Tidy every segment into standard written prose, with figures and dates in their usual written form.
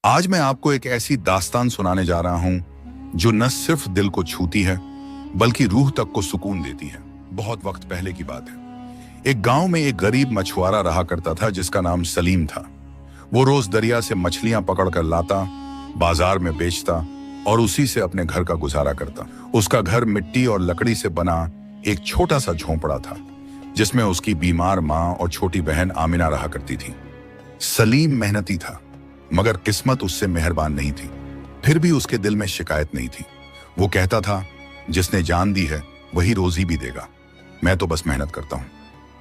आज मैं आपको एक ऐसी दास्तान सुनाने जा रहा हूं जो न सिर्फ दिल को छूती है बल्कि रूह तक को सुकून देती है। बहुत वक्त पहले की बात है। एक गांव में एक गरीब मछुआरा रहा करता था जिसका नाम सलीम था। वो रोज दरिया से मछलियां पकड़कर लाता, बाजार में बेचता और उसी से अपने घर का गुजारा करता। उसका घर मिट्टी और लकड़ी से बना एक छोटा सा झोंपड़ा था जिसमें उसकी बीमार माँ और छोटी बहन आमिना रहा करती थी। सलीम मेहनती था मगर किस्मत उससे मेहरबान नहीं थी। फिर भी उसके दिल में शिकायत नहीं थी। वो कहता था, जिसने जान दी है वही रोजी भी देगा, मैं तो बस मेहनत करता हूँ।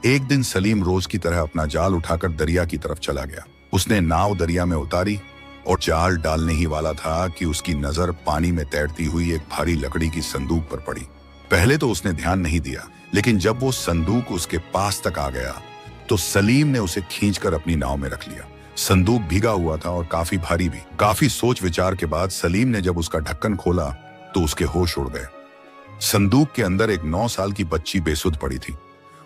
एक दिन सलीम रोज की तरह अपना जाल उठाकर दरिया की तरफ चला गया। उसने नाव दरिया में उतारी और जाल डालने ही वाला था कि उसकी नजर पानी में तैरती हुई एक भारी लकड़ी की संदूक पर पड़ी। पहले तो उसने ध्यान नहीं दिया, लेकिन जब वो संदूक उसके पास तक आ गया तो सलीम ने उसे खींचकर अपनी नाव में रख लिया। संदूक भीगा हुआ था और काफी भारी भी। काफी सोच विचार के बाद सलीम ने जब उसका ढक्कन खोला तो उसके होश उड़ गए। संदूक के अंदर एक 9 साल की बच्ची बेसुध पड़ी थी।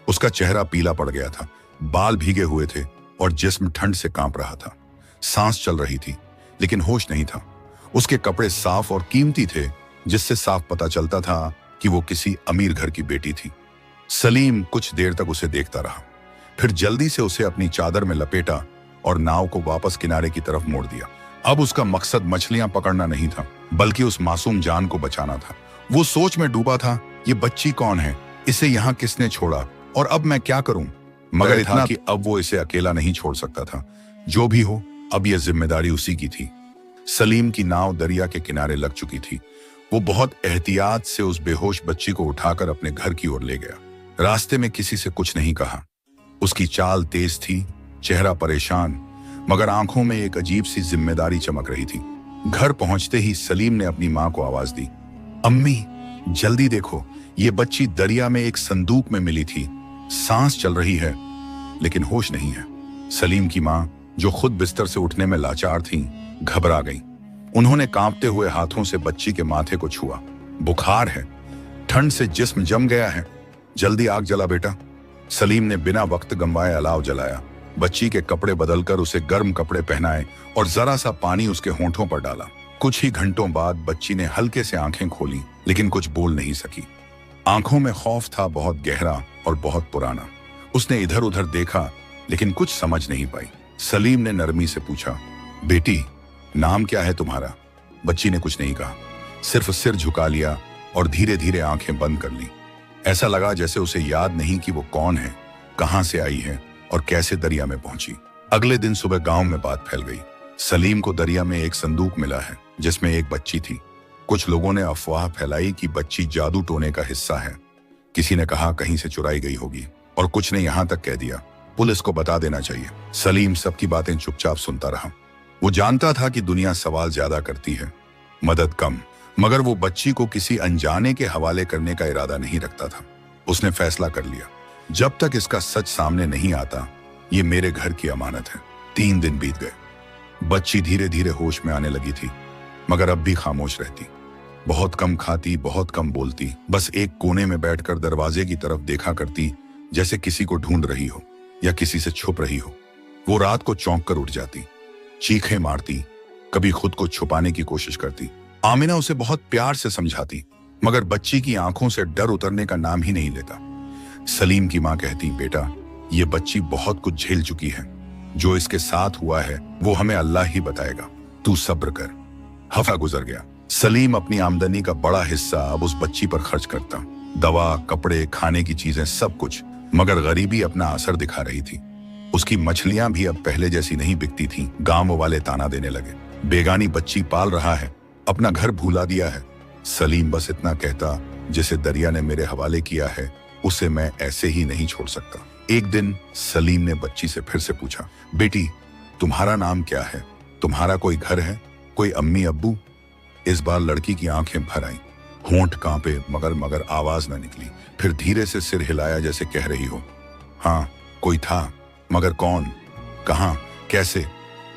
उसका चेहरा पीला पड़ गया था, बाल भीगे हुए थे और जिस्म ठंड से कांप रहा था। सांस चल रही थी लेकिन होश नहीं था। उसके कपड़े साफ और कीमती थे जिससे साफ पता चलता था कि वो किसी अमीर घर की बेटी थी। सलीम कुछ देर तक उसे देखता रहा, फिर जल्दी से उसे अपनी चादर में लपेटा और नाव को वापस किनारे की तरफ मोड़ दिया। अब उसका मकसद मछलियां पकड़ना नहीं था बल्कि उस मासूम जान को बचाना था। वो सोच में डूबा था, ये बच्ची कौन है, इसे यहाँ किसने छोड़ा और अब मैं क्या करूं। मगर इतना कि अब वो इसे अकेला नहीं छोड़ सकता था। जो भी हो, अब यह जिम्मेदारी उसी की थी। सलीम की नाव दरिया के किनारे लग चुकी थी। वो बहुत एहतियात से उस बेहोश बच्ची को उठाकर अपने घर की ओर ले गया। रास्ते में किसी से कुछ नहीं कहा। उसकी चाल तेज थी, चेहरा परेशान, मगर आंखों में एक अजीब सी जिम्मेदारी चमक रही थी। घर पहुंचते ही सलीम ने अपनी मां को आवाज दी, अम्मी जल्दी देखो, ये बच्ची दरिया में एक संदूक में मिली थी। सांस चल रही है लेकिन होश नहीं है। सलीम की मां, जो खुद बिस्तर से उठने में लाचार थीं, घबरा गईं। उन्होंने कांपते हुए हाथों से बच्ची के माथे को छुआ। बुखार है, ठंड से जिस्म जम गया है, जल्दी आग जला बेटा। सलीम ने बिना वक्त गंवाए अलाव जलाया। बच्ची के कपड़े बदलकर उसे गर्म कपड़े पहनाए और जरा सा पानी उसके होंठों पर डाला। कुछ ही घंटों बाद बच्ची ने हल्के से आंखें खोली लेकिन कुछ बोल नहीं सकी। आंखों में खौफ था, बहुत गहरा और बहुत पुराना। उसने इधर उधर देखा लेकिन कुछ समझ नहीं पाई। सलीम ने नरमी से पूछा, बेटी नाम क्या है तुम्हारा? बच्ची ने कुछ नहीं कहा, सिर्फ सिर झुका लिया और धीरे धीरे आंखें बंद कर ली। ऐसा लगा जैसे उसे याद नहीं कि वो कौन है, कहां से आई है और कैसे दरिया में पहुंची। अगले दिन सुबह गांव में बात फैल गई। सलीम को दरिया में एक संदूक मिला है जिसमें एक बच्ची थी। कुछ लोगों ने अफवाह फैलाई कि बच्ची जादू टोने का हिस्सा है। किसी ने कहा कहीं से चुराई गई होगी और कुछ ने यहां तक कह दिया पुलिस को बता देना चाहिए। सलीम सबकी बातें चुपचाप सुनता रहा। वो जानता था कि दुनिया सवाल ज्यादा करती है, मदद कम, मगर वो बच्ची को किसी अनजाने के हवाले करने का इरादा नहीं रखता था। उसने फैसला कर लिया, जब तक इसका सच सामने नहीं आता ये मेरे घर की अमानत है। 3 दिन बीत गए। बच्ची धीरे धीरे होश में आने लगी थी मगर अब भी खामोश रहती। बहुत कम खाती, बहुत कम बोलती, बस एक कोने में बैठकर दरवाजे की तरफ देखा करती जैसे किसी को ढूंढ रही हो या किसी से छुप रही हो। वो रात को चौंक कर उठ जाती, चीखें मारती, कभी खुद को छुपाने की कोशिश करती। आमिना उसे बहुत प्यार से समझाती मगर बच्ची की आंखों से डर उतरने का नाम ही नहीं लेता। सलीम की मां कहती, बेटा ये बच्ची बहुत कुछ झेल चुकी है, जो इसके साथ हुआ है वो हमें अल्लाह ही बताएगा, तू सब्र कर। हफ्ता गुजर गया। सलीम अपनी आमदनी का बड़ा हिस्सा अब उस बच्ची पर खर्च करता, दवा, कपड़े, खाने की चीजें, सब कुछ। मगर गरीबी अपना असर दिखा रही थी। उसकी मछलियां भी अब पहले जैसी नहीं बिकती थीं। गांव वाले ताना देने लगे, बेगानी बच्ची पाल रहा है, अपना घर भूला दिया है। सलीम बस इतना कहता, जिसे दरिया ने मेरे हवाले किया है उसे मैं ऐसे ही नहीं छोड़ सकता। एक दिन सलीम ने बच्ची से फिर से पूछा, बेटी तुम्हारा नाम क्या है? तुम्हारा कोई घर है, कोई अम्मी अब्बू? इस बार लड़की की आंखें भर आईं, होंठ कांपे मगर आवाज न निकली। फिर धीरे से सिर हिलाया जैसे कह रही हो, हाँ कोई था, मगर कौन, कहां, कैसे,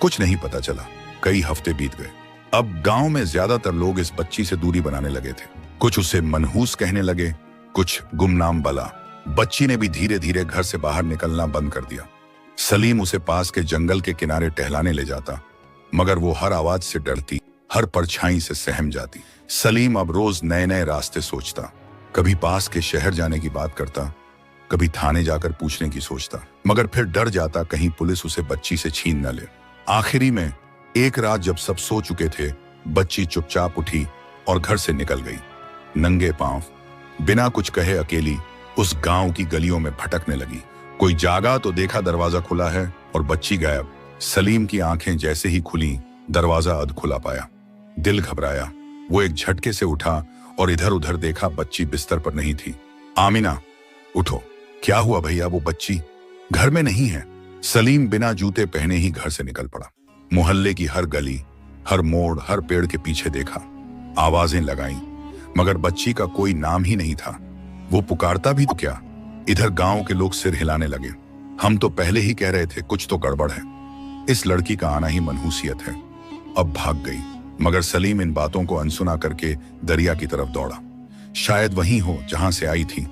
कुछ नहीं पता चला। कई हफ्ते बीत गए। अब गांव में ज्यादातर लोग इस बच्ची से दूरी बनाने लगे थे। कुछ उसे मनहूस कहने लगे, कुछ गुमनाम बला। बच्ची ने भी धीरे धीरे घर से बाहर निकलना बंद कर दिया। सलीम उसे पास के जंगल के किनारे टहलाने ले जाता। मगर वो हर आवाज से डरती, हर परछाई से सहम जाती। सलीम अब रोज नए नए रास्ते सोचता, कभी पास के शहर जाने की बात करता, कभी थाने जाकर पूछने की सोचता, मगर फिर डर जाता कहीं पुलिस उसे बच्ची से छीन न ले। आखिरी में एक रात जब सब सो चुके थे, बच्ची चुपचाप उठी और घर से निकल गई। नंगे पांव, बिना कुछ कहे अकेली उस गांव की गलियों में भटकने लगी। कोई जागा तो देखा दरवाजा खुला है और बच्ची गायब। सलीम की आंखें जैसे ही खुली, दरवाजा अध खुला पाया। दिल घबराया। वो एक झटके से उठा और इधर उधर देखा, बच्ची बिस्तर पर नहीं थी। आमिना, उठो। क्या हुआ भैया? वो बच्ची घर में नहीं है। सलीम बिना जूते पहने ही घर से निकल पड़ा। मोहल्ले की हर गली, हर मोड़, हर पेड़ के पीछे देखा, आवाजें लगाईं, मगर बच्ची का कोई नाम ही नहीं था। वो पुकारता भी तो क्या? इधर गांव के लोग सिर हिलाने लगे। हम तो पहले ही कह रहे थे कुछ तो गड़बड़ है, इस लड़की का आना ही मनहूसियत है। अब भाग गई, मगर सलीम इन बातों को अनसुना करके दरिया की तरफ दौड़ा। शायद वहीं हो जहां से आई थी,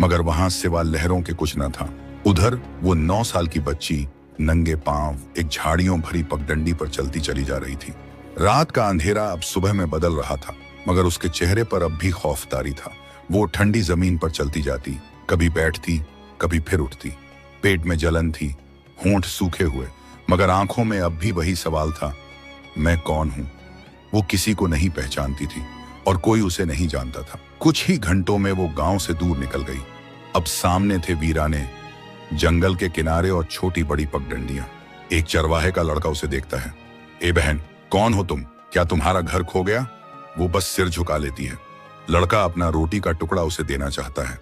मगर वहां सिवा लहरों के कुछ न था। उधर वो 9 साल की बच्ची नंगे पांव एक झाड़ियों भरी पगडंडी पर चलती चली जा रही थी। रात का अंधेरा अब सुबह में बदल रहा था, मगर उसके चेहरे पर अब भी खौफदारी था। वो ठंडी जमीन पर चलती जाती, कभी बैठती, कभी फिर उठती। पेट में जलन थी, होंठ सूखे हुए, मगर आंखों में अब भी वही सवाल था, मैं कौन हूं? वो किसी को नहीं पहचानती थी और कोई उसे नहीं जानता था। कुछ ही घंटों में वो गांव से दूर निकल गई। अब सामने थे वीराने, जंगल के किनारे और छोटी बड़ी पगडंडियां। एक चरवाहे का लड़का उसे देखता है। ए बहन, कौन हो तुम? क्या तुम्हारा घर खो गया? वो बस सिर झुका लेती है। लड़का अपना रोटी का टुकड़ा उसे देना चाहता है,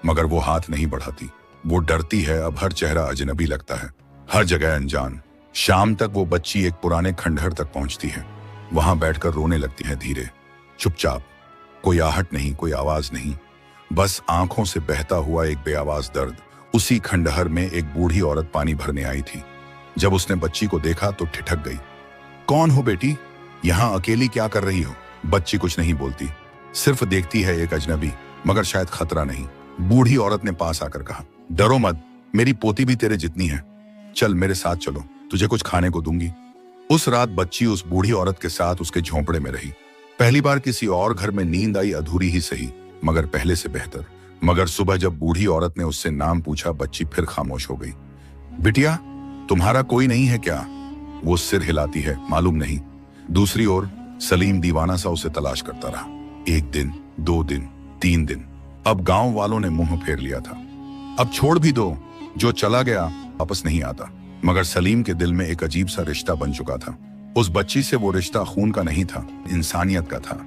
मगर वो हाथ नहीं बढ़ाती। वो डरती है, अब हर चेहरा अजनबी लगता है, हर जगह अनजान। शाम तक वो बच्ची एक पुराने खंडहर तक पहुंचती है। वहां बैठकर रोने लगती है, धीरे, चुपचाप। कोई आहट नहीं, कोई आवाज नहीं, बस आंखों से बहता हुआ एक बेआवाज दर्द। उसी खंडहर में एक बूढ़ी औरत पानी भरने आई थी। जब उसने बच्ची को देखा तो ठिठक गई। कौन हो बेटी? यहां अकेली क्या कर रही हो? बच्ची कुछ नहीं बोलती, सिर्फ देखती है एक अजनबी, मगर शायद खतरा नहीं। बूढ़ी औरत ने पास आकर कहा, डरो मत, मेरी पोती भी तेरे जितनी है। चल मेरे साथ चलो, तुझे कुछ खाने को दूंगी। उस रात बच्ची उस बूढ़ी औरत के साथ उसके झोंपड़े में रही। पहली बार किसी और घर में नींद आई, अधूरी ही सही, मगर पहले से बेहतर। मगर सुबह जब बूढ़ी औरत ने उससे नाम पूछा, बच्ची फिर खामोश हो गई। बिटिया, तुम्हारा कोई नहीं है क्या? वो सिर हिलाती है, मालूम नहीं। दूसरी ओर सलीम दीवाना सा उसे तलाश करता रहा। 1 दिन, 2 दिन, 3 दिन। अब गांव वालों ने मुंह फेर लिया था। अब छोड़ भी दो, जो चला गया वापस नहीं आता। मगर सलीम के दिल में एक अजीब सा रिश्ता बन चुका था। उस बच्ची से वो रिश्ता खून का नहीं था, इंसानियत का था।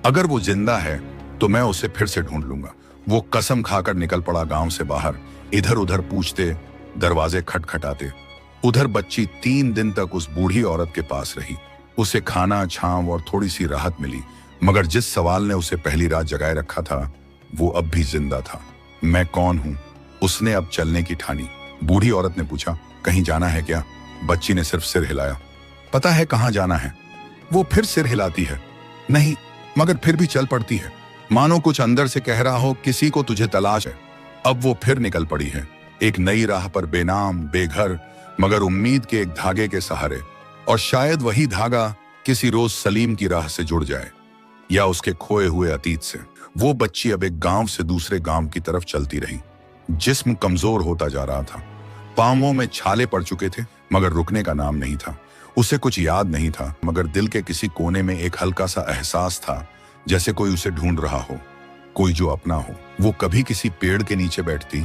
अगर वो जिंदा है तो मैं उसे फिर से ढूंढ लूंगा। वो कसम खाकर निकल पड़ा गांव से बाहर। इधर उधर पूछते, दरवाजे खटखटाते। उधर बच्ची 3 दिन तक उस बूढ़ी औरत के पास रही। उसे खाना, छांव और थोड़ी सी राहत मिली, मगर जिस सवाल ने उसे पहली रात जगाए रखा था वो अब भी जिंदा था। मैं कौन हूं? उसने अब चलने की ठानी। बूढ़ी औरत ने पूछा, कहीं जाना है क्या? बच्ची ने सिर्फ सिर हिलाया। पता है कहां जाना है? वो फिर सिर हिलाती है। नहीं, मगर फिर भी चल पड़ती है, मानो कुछ अंदर से कह रहा हो, किसी को तुझे तलाश है। अब वो फिर निकल पड़ी है, एक नई राह पर, बेनाम, बेघर, मगर उम्मीद के एक धागे के सहारे। और शायद वही धागा किसी रोज सलीम की राह से जुड़ जाए, या उसके खोए हुए अतीत से। वो बच्ची अब एक गांव से दूसरे गांव की तरफ चलती रही। जिस्म कमजोर होता जा रहा था, पांवों में छाले पड़ चुके थे, मगर रुकने का नाम नहीं था। उसे कुछ याद नहीं था, मगर दिल के किसी कोने में एक हल्का सा एहसास था, जैसे कोई उसे ढूंढ रहा हो, कोई जो अपना हो। वो कभी किसी पेड़ के नीचे बैठती,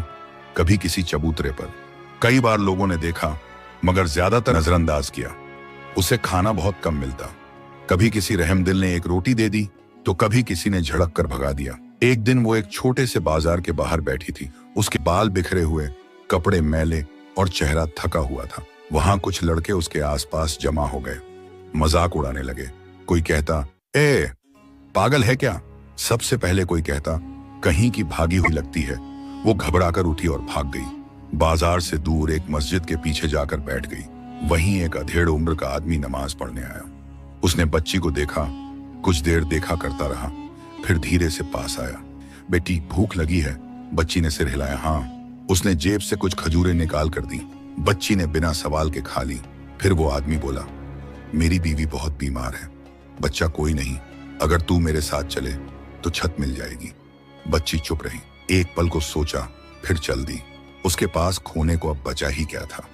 कभी किसी चबूतरे पर। कई बार लोगों ने देखा, मगर ज्यादातर नजरअंदाज किया। उसे खाना बहुत कम मिलता। कभी किसी रहमदिल ने एक रोटी दे दी, तो कभी किसी ने झड़क कर भगा दिया। एक दिन वो एक छोटे से बाजार के बाहर बैठी थी। उसके बाल बिखरे हुए, कपड़े मैले और चेहरा थका हुआ था। वहां कुछ लड़के उसके आसपास जमा हो गए, मजाक उड़ाने लगे। कोई कहता, ए पागल है क्या? सबसे पहले कोई कहता, कहीं की भागी हुई लगती है। वो घबराकर उठी और भाग गई। बाजार से दूर एक मस्जिद के पीछे जाकर बैठ गई। वहीं एक अधेड़ उम्र का आदमी नमाज पढ़ने आया। उसने बच्ची को देखा, कुछ देर देखा करता रहा, फिर धीरे से पास आया। बेटी, भूख लगी है? बच्ची ने सिर हिलाया। हाँ। उसने जेब से कुछ खजूरें निकाल कर दी। बच्ची ने बिना सवाल के खा ली। फिर वो आदमी बोला, मेरी बीवी बहुत बीमार है, बच्चा कोई नहीं, अगर तू मेरे साथ चले तो छत मिल जाएगी। बच्ची चुप रही, एक पल को सोचा, फिर चल दी। उसके पास खोने को अब बचा ही क्या था।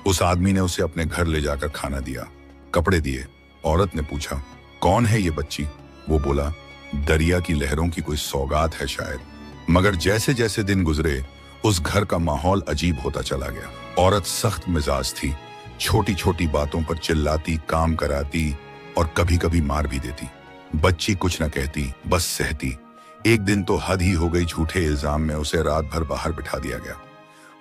उस आदमी ने उसे अपने घर ले जाकर खाना दिया, कपड़े दिए। औरत ने पूछा, कौन है ये बच्ची? वो बोला, दरिया की लहरों की कोई सौगात है शायद। मगर जैसे जैसे दिन गुजरे उस घर का माहौल अजीब होता चला गया। औरत सख्त मिजाज थी, छोटी छोटी बातों पर चिल्लाती, काम कराती और कभी कभी मार भी देती। बच्ची कुछ न कहती, बस सहती। एक दिन तो हद ही हो गई, झूठे इल्जाम में उसे रात भर बाहर बिठा दिया गया।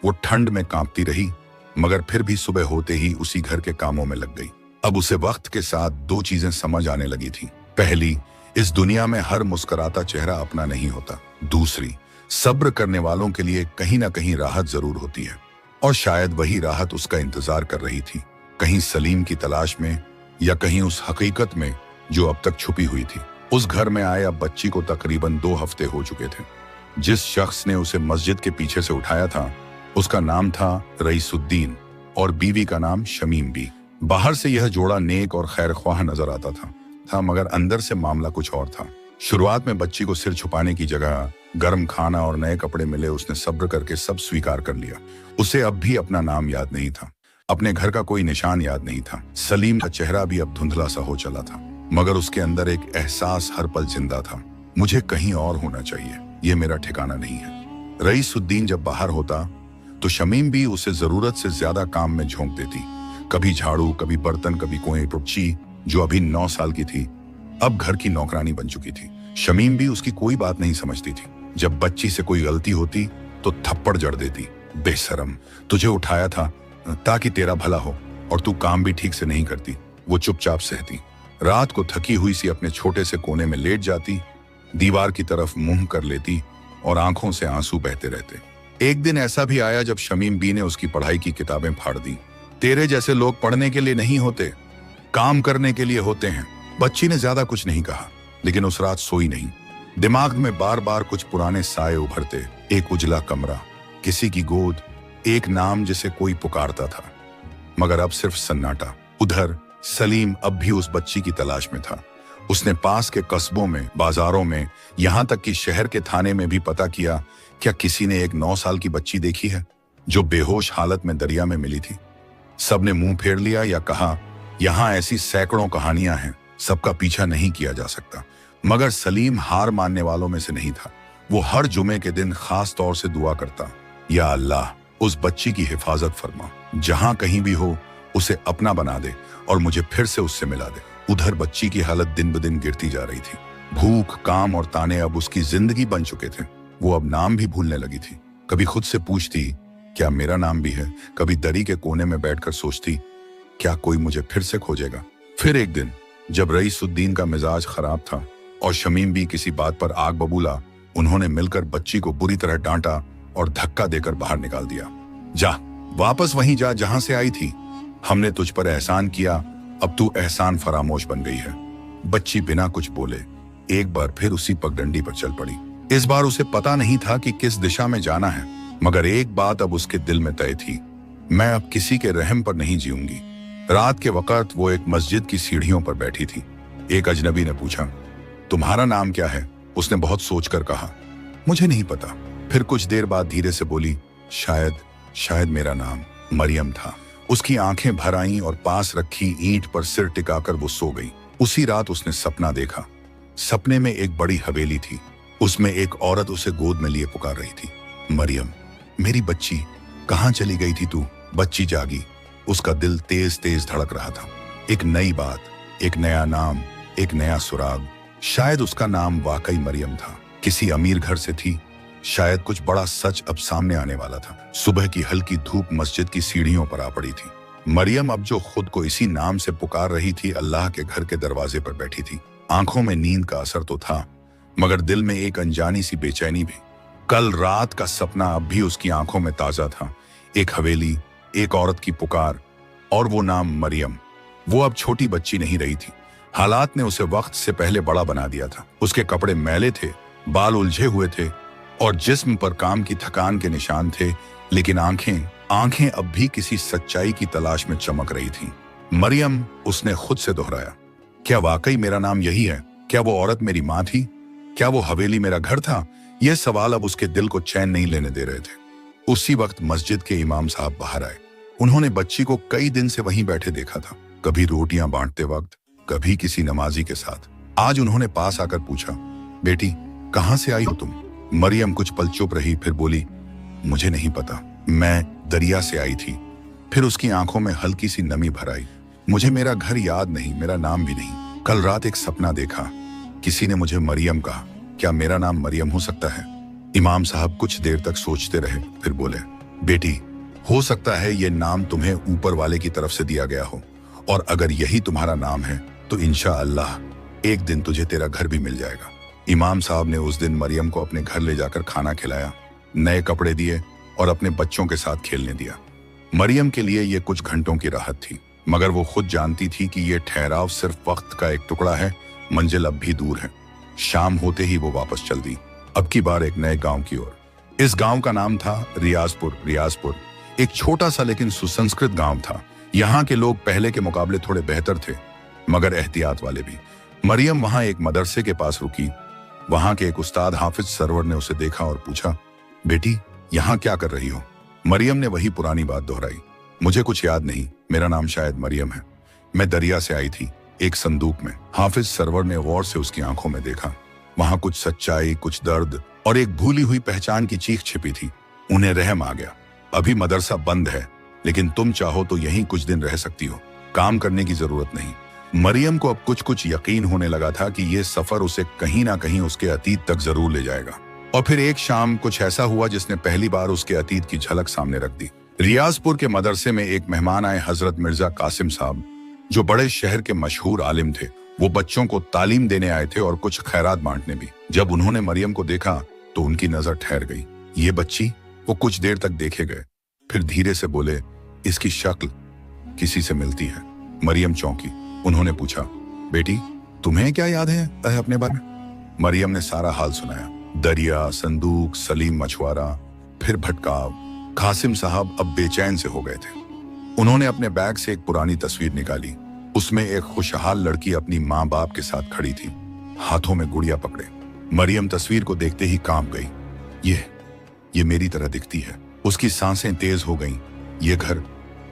वो ठंड में कांपती रही, मगर फिर भी सुबह होते ही उसी घर के कामों में लग गई। अब उसे वक्त के साथ दो चीजें समझ आने लगी थी। पहली, इस दुनिया में हर मुस्कुराता चेहरा अपना नहीं होता। दूसरी, सब्र करने वालों के लिए कहीं ना कहीं राहत जरूर होती है, और शायद वही राहत उसका इंतजार कर रही थी, कहीं सलीम की तलाश में या कहीं उस हकीकत में जो अब तक छुपी हुई थी। उस घर में आए अब बच्ची को तकरीबन 2 हफ्ते हो चुके थे। जिस शख्स ने उसे मस्जिद के पीछे से उठाया था उसका नाम था रईसुद्दीन और बीवी का नाम शमीम बी। बाहर से यह जोड़ा नेक और खैरख्वाह नजर आता था, मगर अंदर से मामला कुछ और था। शुरुआत में बच्ची को सिर छुपाने की जगह गर्म खाना और नए कपड़े मिले। उसने सब्र करके सब स्वीकार कर लिया। उसे अब भी अपना नाम याद नहीं था, अपने घर का कोई निशान याद नहीं था। सलीम का चेहरा भी अब धुंधला सा हो चला था, मगर उसके अंदर एक एहसास हर पल जिंदा था, मुझे कहीं और होना चाहिए, ये मेरा ठिकाना नहीं है। रईसुद्दीन जब बाहर होता तो शमीम भी उसे जरूरत से ज्यादा काम में झोंक देती। कभी झाड़ू, कभी बर्तन, कभी कोई बच्ची जो अभी 9 साल की थी अब घर की नौकरानी बन चुकी थी। शमीम भी उसकी कोई बात नहीं समझती थी। जब बच्ची से कोई गलती होती तो थप्पड़ जड़ देती। बेशरम, तुझे उठाया था ताकि तेरा भला हो और तू काम भी ठीक से नहीं करती। वो चुपचाप सहती। रात को थकी हुई सी अपने छोटे से कोने में लेट जाती, दीवार की तरफ मुंह कर लेती और आंखों से आंसू बहते रहते। एक दिन ऐसा भी आया जब शमीम बी ने उसकी पढ़ाई की किताबें फाड़ दी। तेरे जैसे लोग पढ़ने के लिए नहीं होते, काम करने के लिए होते हैं। बच्ची ने ज्यादा कुछ नहीं कहा, लेकिन उस रात सोई नहीं। दिमाग में बार बार कुछ पुराने साए उभरते। एक उजला कमरा, किसी की गोद, एक नाम जिसे कोई पुकारता था, मगर अब सिर्फ सन्नाटा। उधर सलीम अब भी उस बच्ची की तलाश में था। उसने पास के कस्बों में, बाजारों में, यहाँ तक कि शहर के थाने में भी पता किया, क्या किसी ने एक 9 साल की बच्ची देखी है जो बेहोश हालत में दरिया में मिली थी। सबने मुंह फेर लिया या कहा, यहाँ ऐसी सैकड़ों कहानियां हैं, सबका पीछा नहीं किया जा सकता। मगर सलीम हार मानने वालों में से नहीं था। वो हर जुमे के दिन खास तौर से दुआ करता, या अल्लाह, उस बच्ची की हिफाजत फरमा, जहां कहीं भी हो उसे अपना बना दे और मुझे फिर से उससे मिला दे। उधर बच्ची की हालत दिन ब दिन गिरती जा रही थी। भूख, काम और ताने अब उसकी जिंदगी बन चुके थे। वो अब नाम भी भूलने लगी थी। कभी खुद से पूछती, क्या मेरा नाम भी है? कभी दरी के कोने में बैठकर सोचती, क्या कोई मुझे फिर से खोजेगा? फिर एक दिन जब रईसुद्दीन का मिजाज खराब था और शमीम भी किसी बात पर आग बबूला, उन्होंने मिलकर बच्ची को बुरी तरह डांटा और धक्का देकर बाहर निकाल दिया। जा, वापस वहीं जा जहां से आई थी। हमने तुझ पर एहसान किया, अब तू एहसान फरामोश बन गई है। बच्ची बिना कुछ बोले एक बार फिर उसी पगडंडी पर चल पड़ी। इस बार उसे पता नहीं था कि किस दिशा में जाना है, मगर एक बात अब उसके दिल में तय थी, मैं अब किसी के रहम पर नहीं जीऊंगी। रात के वक्त वो एक मस्जिद की सीढ़ियों पर बैठी थी। एक अजनबी ने पूछा, तुम्हारा नाम क्या है? उसने बहुत सोचकर कहा, मुझे नहीं पता। फिर कुछ देर बाद धीरे से बोली, शायद मेरा नाम मरियम था। उसकी आंखें भर आईं और पास रखी ईंट पर सिर टिकाकर वो सो गई। उसी रात उसने सपना देखा। सपने में एक बड़ी हवेली थी, उसमें एक औरत उसे गोद में लिए पुकार रही थी, मरियम, मेरी बच्ची, कहाँ चली गई थी तू? बच्ची जागी, उसका दिल तेज तेज धड़क रहा था। एक नई बात, एक नया नाम, एक नया सुराग। शायद उसका नाम वाकई मरियम था। किसी अमीर घर से थी। शायद कुछ बड़ा सच अब सामने आने वाला था। सुबह की हल्की धूप मस्जिद की सीढ़ियों पर आ पड़ी थी। मरियम अब जो खुद को इसी नाम से पुकार रही थी, अल्लाह के घर के दरवाजे पर बैठी थी। आंखों में नींद का असर तो था, मगर दिल में एक अनजानी सी बेचैनी भी। कल रात का सपना अब भी उसकी आंखों में ताजा था। एक हवेली, एक औरत की पुकार, और वो नाम मरियम। वो अब छोटी बच्ची नहीं रही थी। हालात ने उसे वक्त से पहले बड़ा बना दिया था। उसके कपड़े मैले थे, बाल उलझे हुए थे और जिस्म पर काम की थकान के निशान थे, लेकिन आंखें अब भी किसी सच्चाई की तलाश में चमक रही थीं। मरियम, उसने खुद से दोहराया। क्या वाकई मेरा नाम यही है? क्या वो औरत मेरी माँ थी? क्या वो हवेली मेरा घर था? यह सवाल अब उसके दिल को चैन नहीं लेने दे रहे थे। उसी वक्त मस्जिद के इमाम साहब बाहर आए। उन्होंने बच्ची को कई दिन से वहीं बैठे देखा था, कभी रोटियां बांटते वक्त, कभी किसी नमाजी के साथ। आज उन्होंने पास आकर पूछा, बेटी कहां से आई हो तुम? मरियम कुछ पल चुप रही, फिर बोली, मुझे नहीं पता, मैं दरिया से आई थी। फिर उसकी आंखों में हल्की सी नमी भर आई। मुझे मेरा घर याद नहीं, मेरा नाम भी नहीं। कल रात एक सपना देखा, किसी ने मुझे मरियम कहा। क्या मेरा नाम मरियम हो सकता है? इमाम साहब कुछ देर तक सोचते रहे, फिर बोले, बेटी हो सकता है ये नाम तुम्हें ऊपर वाले की तरफ से दिया गया हो, और अगर यही तुम्हारा नाम है तो इंशाअल्लाह एक दिन तुझे तेरा घर भी मिल जाएगा। इमाम साहब ने उस दिन मरियम को अपने घर ले जाकर खाना खिलाया, नए कपड़े दिए और अपने बच्चों के साथ खेलने दिया। मरियम के लिए ये कुछ घंटों की राहत थी, मगर वो खुद जानती थी कि ये ठहराव सिर्फ वक्त का एक टुकड़ा है, मंजिल अब भी दूर है। शाम होते ही वो वापस चल दी, अब की बार एक नए गांव की ओर। इस गांव का नाम था रियाजपुर। रियाजपुर एक छोटा सा लेकिन सुसंस्कृत गांव था। यहाँ के लोग पहले के मुकाबले थोड़े बेहतर थे, मगर एहतियात वाले भी। मरियम वहां एक मदरसे के पास रुकी। वहां के एक उस्ताद हाफिज सरवर ने उसे देखा और पूछा, बेटी यहाँ क्या कर रही हो? मरियम ने वही पुरानी बात दोहराई, मुझे कुछ याद नहीं, मेरा नाम शायद मरियम है। मैं दरिया से आई थी, एक संदूक में। हाफिज सरवर ने गौर से उसकी आंखों में देखा। वहां कुछ सच्चाई, कुछ दर्द और एक भूली हुई पहचान की चीख छिपी थी। उन्हें रहम आ गया। अभी मदरसा बंद है, लेकिन तुम चाहो तो यहीं कुछ दिन रह सकती हो, काम करने की जरूरत नहीं। मरियम को अब कुछ कुछ यकीन होने लगा था कि ये सफर उसे कहीं ना कहीं उसके अतीत तक जरूर ले जाएगा। और फिर एक शाम कुछ ऐसा हुआ जिसने पहली बार उसके अतीत की झलक सामने रख दी। रियाजपुर के मदरसे में एक मेहमान आए, हजरत मिर्जा कासिम साहब, जो बड़े शहर के मशहूर आलिम थे। वो बच्चों को तालीम देने आए थे और कुछ खैरात बांटने भी। जब उन्होंने मरियम को देखा तो उनकी नजर ठहर गई। ये बच्ची? वो कुछ देर तक देखे गए, फिर धीरे से बोले, इसकी शक्ल किसी से मिलती है। मरियम चौंकी। उन्होंने पूछा, बेटी तुम्हें क्या याद है अपने बारे में? मरियम ने सारा हाल सुनाया, दरिया, संदूक, सलीम मछुआरा, फिर भटकाव। कासिम साहब अब बेचैन से हो गए थे। उन्होंने अपने बैग से एक पुरानी तस्वीर निकाली। उसमें एक खुशहाल लड़की अपनी माँ बाप के साथ खड़ी थी, हाथों में गुड़िया पकड़े। मरियम तस्वीर को देखते ही कांप गई। ये मेरी तरह दिखती है। उसकी सांसें तेज हो गईं। ये घर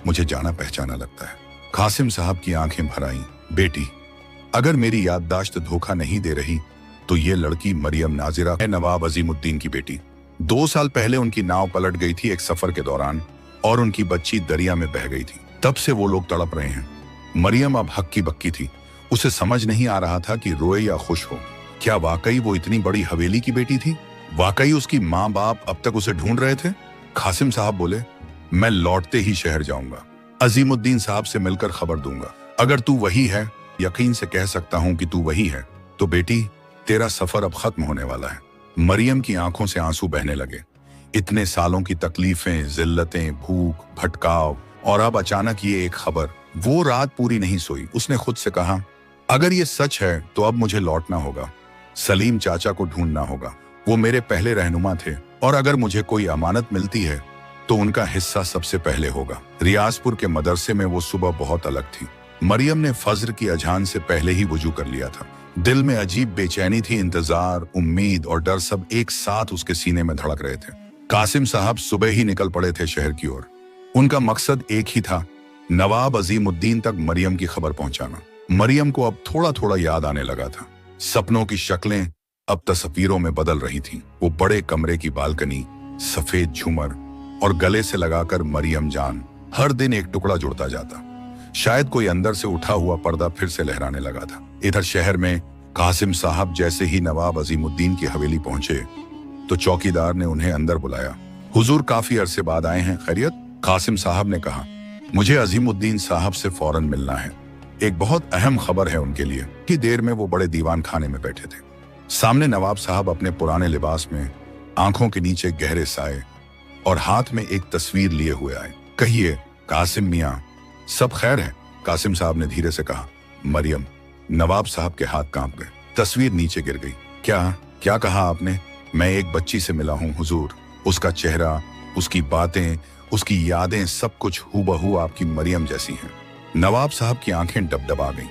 मुझे जाना पहचाना लगता है। कासिम साहब की आंखें भर आईं। बेटी, अगर मेरी याददाश्त धोखा नहीं दे रही तो ये लड़की मरियम नाजिरा है, नवाब अजीमुद्दीन की बेटी। 2 साल पहले उनकी नाव पलट गई थी एक सफर के दौरान, और उनकी बच्ची दरिया में बह गई थी। तब से वो लोग तड़प रहे हैं। मरियम अब हक्की बक्की थी। उसे समझ नहीं आ रहा था कि रोए या खुश हो। क्या वाकई वो इतनी बड़ी हवेली की बेटी थी? वाकई उसकी माँ बाप अब तक उसे ढूंढ रहे थे? कासिम साहब बोले, मैं लौटते ही शहर जाऊंगा, अजीमुद्दीन साहब से मिलकर खबर दूंगा। अगर तू वही है, यकीन से कह सकता हूं कि तू वही है, तो बेटी तेरा सफर अब खत्म होने वाला है। मरियम की आंखों से आंसू बहने लगे। इतने सालों की तकलीफें, जिल्लतें, भूख, भटकाव, और अब अचानक ये एक खबर। वो रात पूरी नहीं सोई। उसने खुद से कहा, अगर ये सच है तो अब मुझे लौटना होगा, सलीम चाचा को ढूंढना होगा। वो मेरे पहले रहनुमा थे, और अगर मुझे कोई अमानत मिलती है तो उनका हिस्सा सबसे पहले होगा। रियाजपुर के मदरसे में वो सुबह बहुत अलग थी। मरियम ने फज्र की अजान से पहले ही वुजू कर लिया था। दिल में अजीब बेचैनी थी, इंतजार, उम्मीद और डर सब एक साथ उसके सीने में धड़क रहे थे। कासिम साहब सुबह ही निकल पड़े थे शहर की ओर। उनका मकसद एक ही था, नवाब अजीमुद्दीन तक मरियम की खबर पहुंचाना। मरियम को अब थोड़ा थोड़ा याद आने लगा था। सपनों की शक्लें अब तस्वीरों में बदल रही थीं। वो बड़े कमरे की बालकनी, सफेद झूमर और गले से लगाकर मरियम जान, हर दिन एक टुकड़ा जुड़ता जाता। शायद कोई अंदर से उठा हुआ पर्दा फिर से लहराने लगा था। इधर शहर में कासिम साहब जैसे ही नवाब अजीमुद्दीन की हवेली पहुंचे तो चौकीदार ने उन्हें अंदर बुलाया। हुजूर काफी अरसे बाद आए हैं, खैरियत? कासिम साहब ने कहा, मुझे अजीमुद्दीन साहब से फौरन मिलना है। एक बहुत अहम खबर है उनके लिए। कि देर में वो बड़े दीवान खाने में बैठे थे। सामने नवाब साहब अपने पुराने लिबास में, आंखों के नीचे गहरे साए और हाथ में एक तस्वीर लिए हुए आए। कहिए कासिम मियां, सब खैर है? कासिम साहब ने धीरे से कहा। मरियम, नवाब साहब के हाथ कांप गए। तस्वीर नीचे गिर गई। क्या कहा आपने? मैं एक बच्ची से मिला हूं हुजूर। उसका चेहरा, उसकी बातें, उसकी यादें, सब कुछ हूबहू आपकी मरियम जैसी हैं। नवाब साहब की आंखें डबडबा गईं।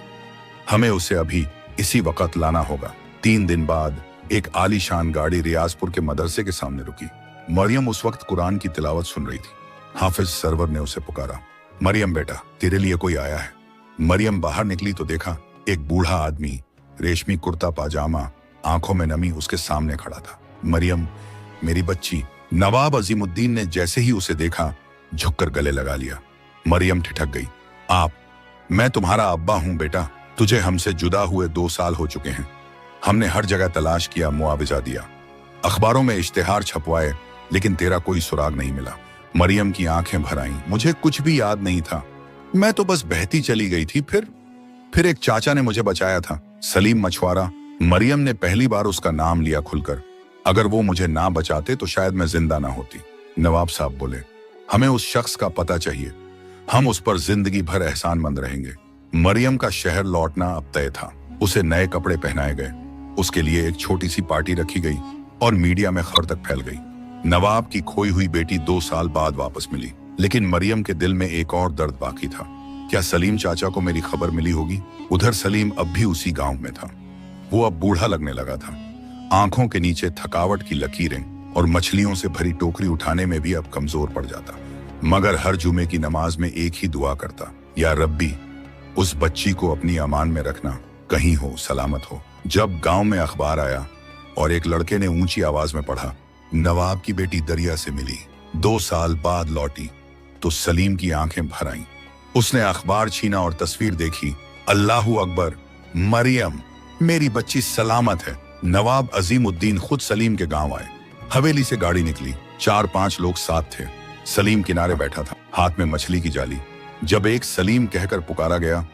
हमें उसे अभी इसी वक्त लाना होगा। 3 दिन बाद एक आलीशान गाड़ी रियाजपुर के मदरसे के सामने रुकी। मरियम उस वक्त कुरान की तिलावत सुन रही थी। हाफिज सरवर ने उसे पुकारा, मरियम बेटा, तेरे लिए कोई आया है। मरियम बाहर निकली तो देखा एक बूढ़ा आदमी, रेशमी कुर्ता पाजामा, आंखों में नमी, उसके सामने खड़ा था। मरियम, मेरी बच्ची। नवाब अजीमुद्दीन ने जैसे ही उसे देखा झुककर गले लगा लिया। मरियम ठिठक गई। आप? मैं तुम्हारा अब्बा हूं बेटा। तुझे हमसे जुदा हुए 2 साल हो चुके हैं। हमने हर जगह तलाश किया, मुआवजा दिया, अखबारों में इश्तिहार छपवाए, लेकिन तेरा कोई सुराग नहीं मिला। मरियम की आंखें भर आईं। मुझे कुछ भी याद नहीं था, मैं तो बस बहती चली गई थी। फिर एक चाचा ने मुझे बचाया था, सलीम मछुआरा। मरियम ने पहली बार उसका नाम लिया खुलकर। अगर वो मुझे ना बचाते तो शायद मैं जिंदा ना होती। नवाब साहब बोले, हमें उस शख्स का पता चाहिए, हम उस पर जिंदगी भर एहसानमंद रहेंगे। मरियम का शहर लौटना अब तय था। उसे नए कपड़े पहनाए गए, उसके लिए एक छोटी सी पार्टी रखी गई और मीडिया में खबर तक फैल गई। नवाब की खोई हुई बेटी 2 साल बाद वापस मिली, लेकिन मरियम के दिल में एक और दर्द बाकी था। क्या सलीम चाचा को मेरी खबर मिली होगी? उधर सलीम अब भी उसी गांव में था। वो अब बूढ़ा लगने लगा था, आंखों के नीचे थकावट की लकीरें, और मछलियों से भरी टोकरी उठाने में भी अब कमजोर पड़ जाता। मगर हर जुमे की नमाज में एक ही दुआ करता, या रब्बी, उस बच्ची को अपनी अमान में रखना, कहीं हो, सलामत हो। जब गांव में अखबार आया और एक लड़के ने ऊंची आवाज में पढ़ा, नवाब की बेटी दरिया से मिली, 2 साल बाद लौटी, तो सलीम की आंखें भर आईं। उसने अखबार छीना और तस्वीर देखी। अल्लाहू अकबर, मरियम, मेरी बच्ची सलामत है। नवाब अजीमुद्दीन खुद सलीम के गांव आए। हवेली से गाड़ी निकली, 4-5 लोग साथ थे। सलीम किनारे बैठा था, हाथ में मछली की जाली। जब एक सलीम कहकर पुकारा गया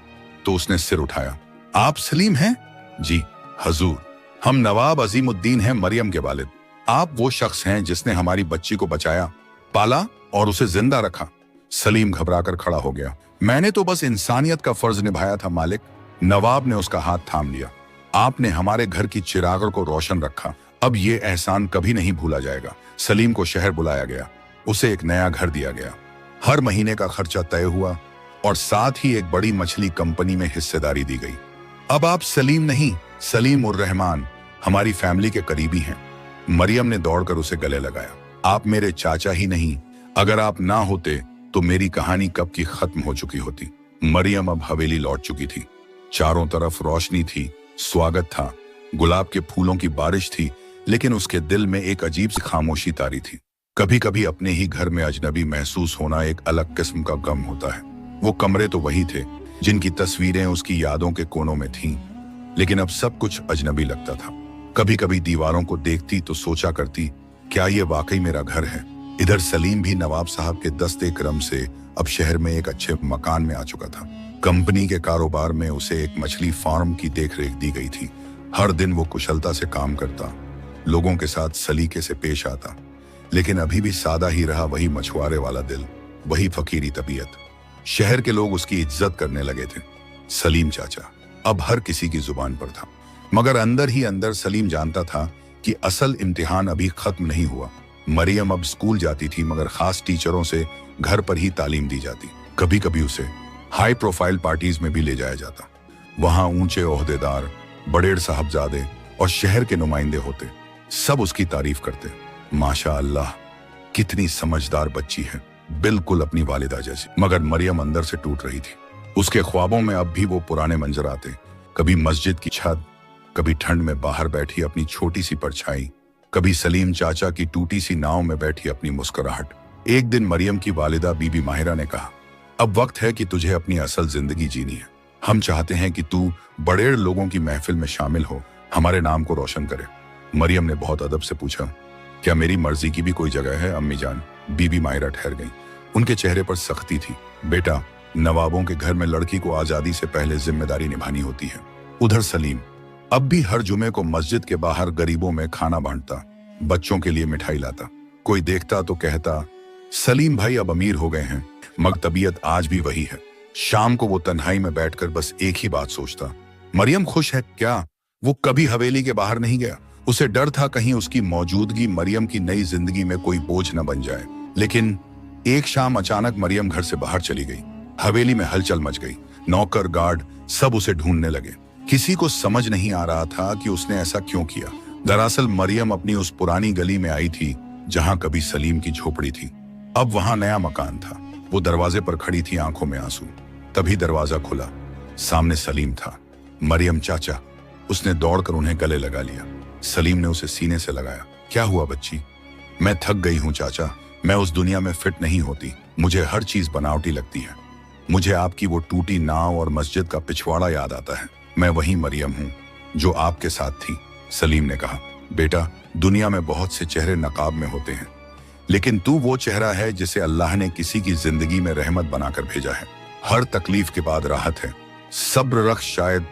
तो उसने सिर उठाया। आप सलीम हैं? जी हजूर, हम नवाब अजीमुद्दीन हैं, मरियम के वालिद। आप वो शख्स हैं जिसने हमारी बच्ची को बचाया, पाला और उसे जिंदा रखा। सलीम घबराकर खड़ा हो गया। मैंने तो बस इंसानियत का फर्ज निभाया था मालिक। नवाब ने उसका हाथ थाम लिया। आपने हमारे घर की चिरागों को रोशन रखा, अब ये एहसान कभी नहीं भूला जाएगा। सलीम को शहर बुलाया गया, उसे एक नया घर दिया गया, हर महीने का खर्चा तय हुआ और साथ ही एक बड़ी मछली कंपनी में हिस्सेदारी दी गई। अब आप सलीम नहीं, सलीम उर रहमान, हमारी फैमिली के करीबी हैं। मरियम ने दौड़कर उसे गले लगाया। आप मेरे चाचा ही नहीं, अगर आप ना होते तो मेरी कहानी कब की खत्म हो चुकी होती। मरियम अब हवेली लौट चुकी थी। चारों तरफ रोशनी थी, स्वागत था, गुलाब के फूलों की बारिश थी, लेकिन उसके दिल में एक अजीब सी खामोशी तारी थी। कभी कभी अपने ही घर में अजनबी महसूस होना एक अलग किस्म का गम होता है। वो कमरे तो वही थे जिनकी तस्वीरें उसकी यादों के कोनों में थीं, लेकिन अब सब कुछ अजनबी लगता था। कभी कभी दीवारों को देखती तो सोचा करती, क्या ये वाकई मेरा घर है? इधर सलीम भी नवाब साहब के दस्ते करम से अब शहर में एक अच्छे मकान में आ चुका था। कंपनी के कारोबार में उसे एक मछली फार्म की देखरेख दी गई थी। हर दिन वो कुशलता से काम करता, लोगों के साथ सलीके से पेश आता, लेकिन अभी भी सादा ही रहा वही मछुआरे वाला दिल, वही फकीरी तबीयत। शहर के लोग उसकी इज्जत करने लगे थे। सलीम चाचा अब हर किसी की जुबान पर था, मगर अंदर ही अंदर सलीम जानता था कि असल इम्तिहान अभी खत्म नहीं हुआ। मरियम अब स्कूल जाती थी, मगर खास टीचरों से घर पर ही तालीम दी जाती। कभी कभी उसे हाई प्रोफाइल पार्टीज में भी ले जाया जाता। वहां ऊंचे ओहदेदार, बड़ेर साहबजादे और शहर के नुमाइंदे होते, सब उसकी तारीफ करते। माशा अल्लाह, कितनी समझदार बच्ची है, बिल्कुल अपनी वालिदा जैसी। मगर मरियम अंदर से टूट रही थी। उसके ख्वाबों में अब भी वो पुराने मंजर आते, कभी मस्जिद की छत, कभी ठंड में बाहर बैठी अपनी छोटी सी परछाई, कभी सलीम चाचा की टूटी सी नाव में बैठी अपनी मुस्कुराहट। एक दिन मरियम की वालिदा बीबी माहिरा ने कहा, अब वक्त है कि तुझे अपनी असल जिंदगी जीनी है। हम चाहते हैं कि तू बड़े लोगों की महफिल में शामिल हो, हमारे नाम को रोशन करे। मरियम ने बहुत अदब से पूछा, क्या मेरी मर्जी की भी कोई जगह है अम्मी जान? बीबी माहिरा ठहर गई, उनके चेहरे पर सख्ती थी। बेटा, नवाबों के घर में लड़की को आजादी से पहले जिम्मेदारी निभानी होती है। उधर सलीम अब भी हर जुमे को मस्जिद के बाहर गरीबों में खाना बांटता, बच्चों के लिए मिठाई लाता। कोई देखता तो कहता, सलीम भाई अब अमीर हो गए हैं, मगर तबीयत आज भी वही है। शाम को वो तन्हाई में बैठकर बस एक ही बात सोचता, मरियम खुश है क्या? वो कभी हवेली के बाहर नहीं गया। उसे डर था कहीं उसकी मौजूदगी मरियम की नई जिंदगी में कोई बोझ न बन जाए। लेकिन एक शाम अचानक मरियम घर से बाहर चली गई। हवेली में हलचल मच गई। नौकर, गार्ड सब उसे ढूंढने लगे। किसी को समझ नहीं आ रहा था कि उसने ऐसा क्यों किया। दरअसल मरियम अपनी उस पुरानी गली में आई थी जहां कभी सलीम की झोपड़ी थी। अब वहां नया मकान था। वो दरवाजे पर खड़ी थी, आंखों में आंसू। तभी दरवाजा खुला, सामने सलीम था। मरियम चाचा। उसने दौड़कर उन्हें गले लगा लिया। सलीम ने उसे सीने से लगाया। क्या हुआ बच्ची? मैं थक गई हूं चाचा, मैं उस दुनिया में फिट नहीं होती। मुझे हर चीज बनावटी लगती है। मुझे आपकी वो टूटी नाव और मस्जिद का पिछवाड़ा याद आता है। मैं वही मरियम हूं जो आपके साथ थी। सलीम ने कहा, बेटा, दुनिया में बहुत से चेहरे नकाब में होते हैं, लेकिन तू वो चेहरा है जिसे अल्लाह ने किसी की जिंदगी में रहमत बनाकर भेजा है। हर तकलीफ के बाद राहत है। सब्र रख, शायद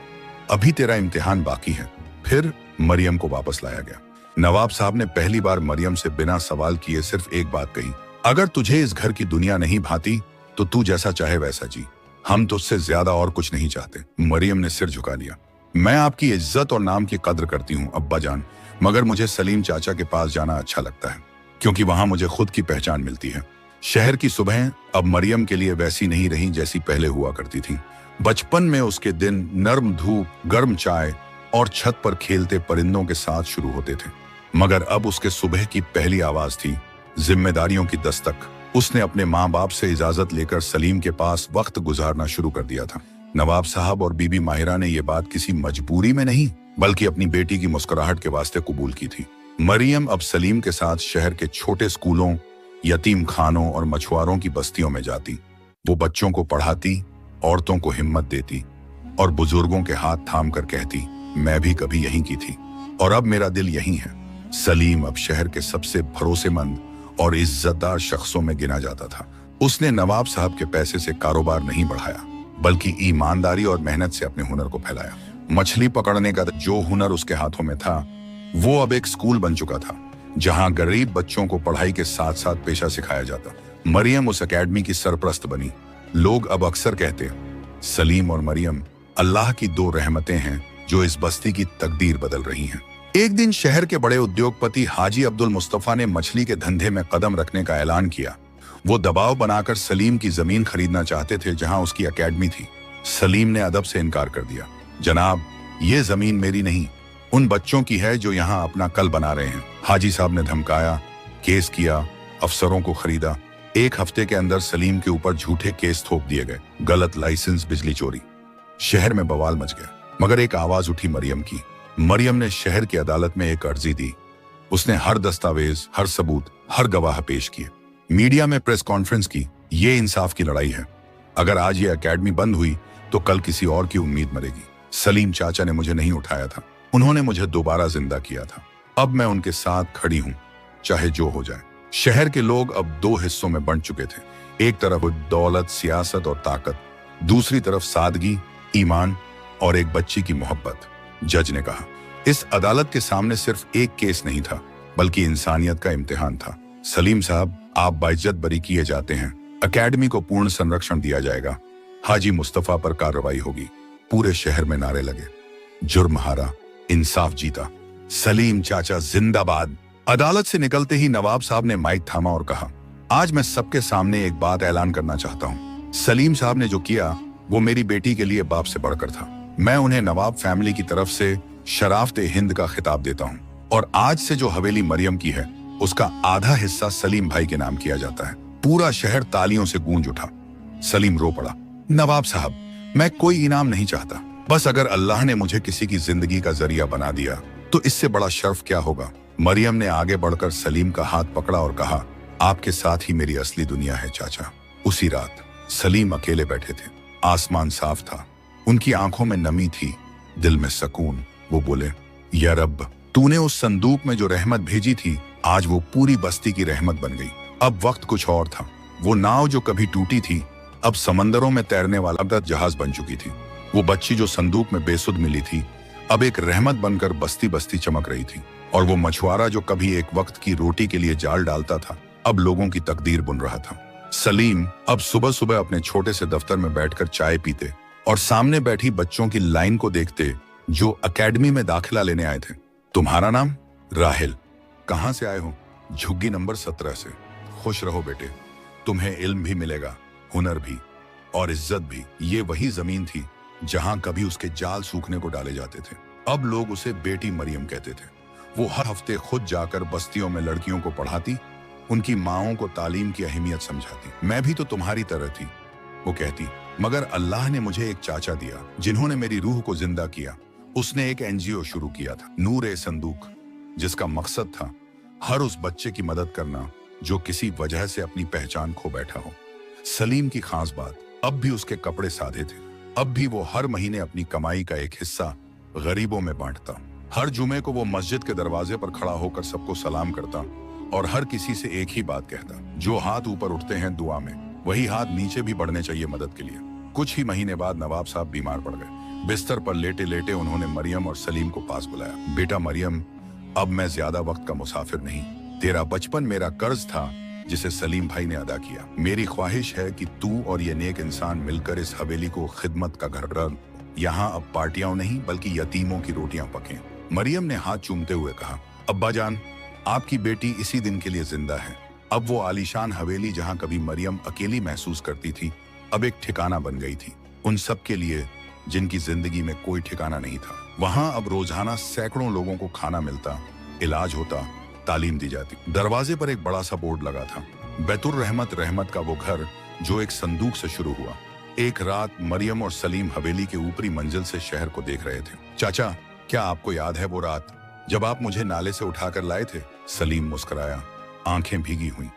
अभी तेरा इम्तिहान बाकी है। फिर मरियम को वापस लाया गया। नवाब साहब ने पहली बार मरियम से बिना सवाल किए सिर्फ एक बात कही, अगर तुझे इस घर की दुनिया नहीं भाती तो तू जैसा चाहे वैसा जी, हम तुझसे ज्यादा और कुछ नहीं चाहते। मरियम ने सिर झुका लिया। मैं आपकी इज्जत और नाम की कद्र करती हूँ अब्बा जान, मगर मुझे सलीम चाचा के पास जाना अच्छा लगता है, क्योंकि वहां मुझे खुद की पहचान मिलती है। शहर की सुबह अब मरियम के लिए वैसी नहीं रही जैसी पहले हुआ करती थी। बचपन में उसके दिन नर्म धूप, गर्म चाय और छत पर खेलते परिंदों के साथ शुरू होते थे, मगर अब उसके सुबह की पहली आवाज थी जिम्मेदारियों की दस्तक। उसने अपने माँ बाप से इजाजत लेकर सलीम के पास वक्त गुजारना शुरू कर दिया था। नवाब साहब और बीबी माहिरा ने यह बात किसी मजबूरी में नहीं, बल्कि अपनी बेटी की मुस्कुराहट के वास्ते कबूल की थी। मरियम अब सलीम के साथ शहर के छोटे स्कूलों, यतीम खानों और मछुआरों की बस्तियों में जाती। वो बच्चों को पढ़ाती, औरतों को हिम्मत देती और बुजुर्गों के हाथ थाम कर कहती, मैं भी कभी यहीं की थी और अब मेरा दिल यहीं है। सलीम अब शहर के सबसे भरोसेमंद और इज्जतदार शख्सों में गिना जाता था। उसने नवाब साहब के पैसे से कारोबार नहीं बढ़ाया, बल्कि ईमानदारी और मेहनत से अपने हुनर को फैलाया। मछली पकड़ने का जो हुनर उसके हाथों में था, वो अब एक स्कूल बन चुका था, जहां गरीब बच्चों को पढ़ाई के साथ साथ पेशा सिखाया जाता। मरियम उस एकेडमी की सरपरस्त बनी। लोग अब अक्सर कहते, सलीम और मरियम अल्लाह की दो रहमतें हैं जो इस बस्ती की तकदीर बदल रही हैं। एक दिन शहर के बड़े उद्योगपति हाजी अब्दुल मुस्तफा ने मछली के धंधे में कदम रखने का ऐलान किया। वो दबाव बनाकर सलीम की जमीन खरीदना चाहते थे जहां उसकी एकेडमी थी। सलीम ने अदब से इनकार कर दिया। जनाब, ये जमीन मेरी नहीं, उन बच्चों की है जो यहाँ अपना कल बना रहे हैं। हाजी साहब ने धमकाया, केस किया, अफसरों को खरीदा। एक हफ्ते के अंदर सलीम के ऊपर झूठे केस थोप दिए गए। गलत लाइसेंस, बिजली चोरी। शहर में बवाल मच गया, मगर एक आवाज उठी मरियम की। मरियम ने शहर की अदालत में एक अर्जी दी। उसने हर दस्तावेज, हर सबूत, हर गवाह पेश किए। मीडिया में प्रेस कॉन्फ्रेंस की। ये इंसाफ की लड़ाई है। अगर आज ये एकेडमी बंद हुई तो कल किसी और की उम्मीद मरेगी। सलीम चाचा ने मुझे नहीं उठाया था, उन्होंने मुझे दोबारा जिंदा किया था। अब मैं उनके साथ खड़ी हूं, चाहे जो हो जाए। शहर के लोग अब दो हिस्सों में बंट चुके थे। एक तरफ दौलत, सियासत और ताकत, दूसरी तरफ सादगी, ईमान और एक बच्ची की मोहब्बत। जज ने कहा, इस अदालत के सामने सिर्फ एक केस नहीं था, बल्कि इंसानियत का इम्तिहान था। सलीम साहब, आप बाइज्जत बरी किए जाते हैं। एकेडमी को पूर्ण संरक्षण दिया जाएगा। हाजी मुस्तफा पर कार्रवाई होगी। पूरे शहर में नारे लगे। जुर्म हारा, इंसाफ जीता। सलीम चाचा जिंदाबाद। अदालत से निकलते ही नवाब साहब ने माइक थामा और कहा, आज मैं सबके सामने एक बात ऐलान करना चाहता हूँ। सलीम साहब ने जो किया वो मेरी बेटी के लिए बाप से बढ़कर था। मैं उन्हें नवाब फैमिली की तरफ से शराफते हिंद का खिताब देता हूँ, और आज से जो हवेली मरियम की है उसका आधा हिस्सा सलीम भाई के नाम किया जाता है। पूरा शहर तालियों से गूंज उठा। सलीम रो पड़ा, नवाब साहब, मैं कोई इनाम नहीं चाहता, बस अगर अल्लाह ने मुझे किसी की जिंदगी का जरिया बना दिया तो इससे बड़ा शर्फ क्या होगा। मरियम ने आगे बढ़कर सलीम का हाथ पकड़ा और कहा, आपके साथ ही मेरी असली दुनिया है चाचा। उसी रात सलीम अकेले बैठे थे। आसमान साफ था, उनकी आंखों में नमी थी, दिल में सुकून। वो बोले, या रब, तूने उस संदूक में जो रहमत भेजी थी, आज वो पूरी बस्ती की रहमत बन गई। अब वक्त कुछ और था। वो नाव जो कभी टूटी थी, अब समंदरों में तैरने वाला जहाज बन चुकी थी। वो बच्ची जो संदूक में बेसुध मिली थी, अब एक रहमत बनकर बस्ती बस्ती चमक रही थी। और वो मछुआरा जो कभी एक वक्त की रोटी के लिए जाल डालता था, अब लोगों की तकदीर बुन रहा था। सलीम अब सुबह सुबह अपने छोटे से दफ्तर में बैठकर चाय पीते और सामने बैठी बच्चों की लाइन को देखते जो एकेडमी में दाखिला लेने आए थे। तुम्हारा नाम? राहिल। कहाँ से आए हो? झुग्गी नंबर 17 से। खुश रहो बेटे, तुम्हें इल्म भी मिलेगा, हुनर भी। और इज्जत भी। ये वही जमीन थी जहां कभी उसके जाल सूखने को डाले जाते थे। अब लोग उसे बेटी मरियम कहते थे। वो हर हफ्ते खुद जाकर बस्तियों में लड़कियों को पढ़ाती, उनकी माओं को तालीम की अहमियत समझाती। मैं भी तो तुम्हारी तरह थी, वो कहती, मगर अल्लाह ने मुझे एक चाचा दिया जिन्होंने मेरी रूह को जिंदा किया। उसने एक एनजीओ शुरू किया था, नूर-ए-संदूक, जिसका मकसद था हर उस बच्चे की मदद करना जो किसी वजह से अपनी पहचान खो बैठा हो। सलीम की खास बात, अब भी उसके कपड़े सादे थे। अब भी वो हर महीने अपनी कमाई का एक हिस्सा गरीबों में बांटता। हर जुमे को वो मस्जिद के दरवाजे पर खड़ा होकर सबको सलाम करता और हर किसी से एक ही बात कहता, जो हाथ ऊपर उठते हैं दुआ में, वही हाथ नीचे भी बढ़ने चाहिए मदद के लिए। कुछ ही महीने बाद नवाब साहब बीमार पड़ गए। बिस्तर पर लेटे लेटे उन्होंने मरियम और सलीम को पास बुलाया। बेटा मरियम, अब मैं ज्यादा वक्त का मुसाफिर नहीं। तेरा बचपन मेरा कर्ज था जिसे सलीम भाई ने अदा किया। मेरी ख्वाहिश है कि तू और ये नेक इंसान मिलकर इस हवेली को खिदमत का घर कर। यहाँ अब पार्टियां नहीं बल्कि यतीमों की रोटियां पकें। मरियम ने हाथ चूमते हुए कहा, अब्बा जान, आपकी बेटी इसी दिन के लिए जिंदा है। अब वो आलीशान हवेली जहाँ कभी मरियम अकेली महसूस करती थी, अब एक ठिकाना बन गई थी उन सब के लिए जिनकी जिंदगी में कोई ठिकाना नहीं था। वहां अब रोजाना सैकड़ों लोगों को खाना मिलता, इलाज होता, तालीम दी जाती। दरवाजे पर एक बड़ा सा बोर्ड लगा था, बैतुर रहमत, रहमत का वो घर जो एक संदूक से शुरू हुआ। एक रात मरियम और सलीम हवेली के ऊपरी मंजिल से शहर को देख रहे थे। चाचा, क्या आपको याद है वो रात जब आप मुझे नाले से उठाकर लाए थे? सलीम मुस्कुराया, आंखें भीगी हुई।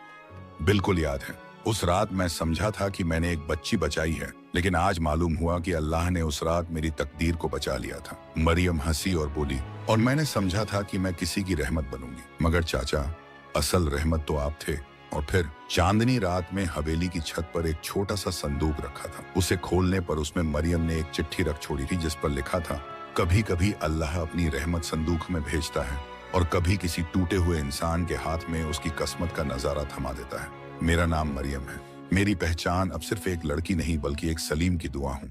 बिल्कुल याद है। उस रात मैं समझा था कि मैंने एक बच्ची बचाई है, लेकिन आज मालूम हुआ कि अल्लाह ने उस रात मेरी तकदीर को बचा लिया था। मरियम हंसी और बोली, और मैंने समझा था कि मैं किसी की रहमत बनूंगी, मगर चाचा, असल रहमत तो आप थे। और फिर चांदनी रात में हवेली की छत पर एक छोटा सा संदूक रखा था। उसे खोलने पर उसमें मरियम ने एक चिट्ठी रख छोड़ी थी जिस पर लिखा था, कभी कभी अल्लाह अपनी रहमत संदूक में भेजता है और कभी किसी टूटे हुए इंसान के हाथ में उसकी किस्मत का नजारा थमा देता है। मेरा नाम मरियम है। मेरी पहचान अब सिर्फ एक लड़की नहीं बल्कि एक सलीम की दुआ हूँ।